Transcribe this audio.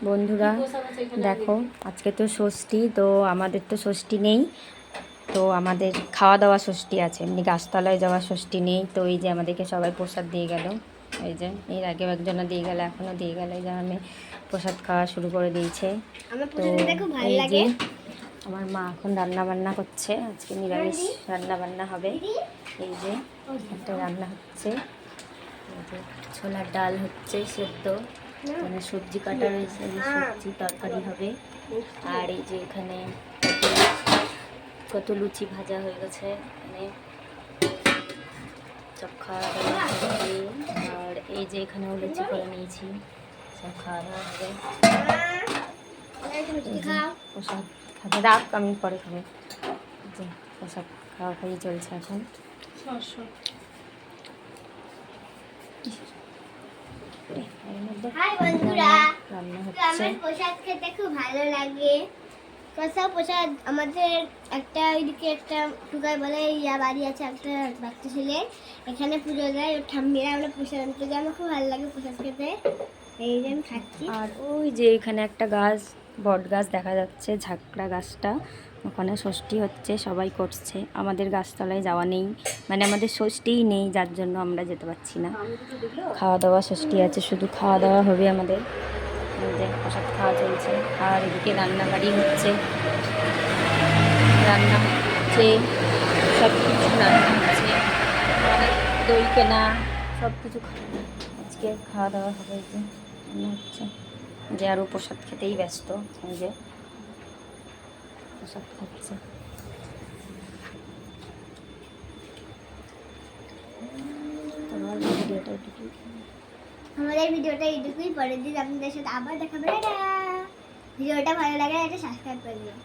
বন্ধুরা দেখো, আজকে তো ষষ্ঠী, তো আমাদের তো ষষ্ঠী নেই, তো আমাদের খাওয়া দাওয়া ষষ্ঠী আছে, এমনি গাছতলায় যাওয়া ষষ্ঠী নেই। তো এই যে আমাদেরকে সবাই প্রসাদ দিয়ে গেল, এই যে এর আগেও একজনা দিয়ে গেল, এখনও দিয়ে গেল, এই যে আমি প্রসাদ খাওয়া শুরু করে দিয়েছে। তো এই যে আমার মা এখন রান্না বান্না করছে, আজকে নিরামিষ রান্না বান্না হবে। এই যে একটা রান্না হচ্ছে, এই যে ছোলার ডাল হচ্ছে সেদ্ধ, মানে সবজি কাটা রয়েছে, সবজি তরকারি হবে। আর এই যে এখানে কত লুচি ভাজা হয়ে গেছে, মানে সব খাওয়া দাওয়া হবে। আর এই যে এখানেও লুচি করে নিয়েছি, সব খাওয়া দাওয়া হবে। প্রসাদ খাবে, রাখ, আমি পরে খাবো। যে প্রসাদ খাওয়া খাওয়ি চলছে এখন। হাই বন্ধুরা, রান্না আমার প্রসাদ খেতে খুব ভালো লাগে। প্রসাদ আমাদের একটা ওইদিকে একটা টুকাই বলে ইয়া বাড়ি আছে, একটা বাচ্চা ছেলে এখানে পুজো দেয়, ওর ঠাম্মিরা আমরা প্রসাদ আনতে যাই, আমার খুব ভালো লাগে প্রসাদ খেতে। এই যে আমি খাচ্ছি। আর ওই যে এখানে একটা গাছ, বট গাছ দেখা যাচ্ছে, ঝাঁকড়া গাছটা, ওখানে ষষ্ঠী হচ্ছে, সবাই করছে। আমাদের গাছতলায় যাওয়া নেই, মানে আমাদের ষষ্ঠীই নেই, যার জন্য আমরা যেতে পারছি না। খাওয়া দাওয়া ষষ্ঠী আছে, শুধু খাওয়া দাওয়া হবে আমাদের। যে প্রসাদ খাওয়া চলছে, আর এদিকে রান্নাবাড়ি হচ্ছে, রান্না হচ্ছে, সব কিছু রান্না হচ্ছে, দই কেনা সব কিছু আজকে খাওয়া দাওয়া হবে। এই যে রান্না হচ্ছে, যে আরও প্রসাদ খেতেই ব্যস্ত, এই যে প্রসাদ খাচ্ছে। আমাদের ভিডিওটা এইটুকুই, পরের দিন আপনাদের সাথে আবার দেখাবে। ভিডিওটা ভালো লাগে একটা সাবস্ক্রাইব করে দিন।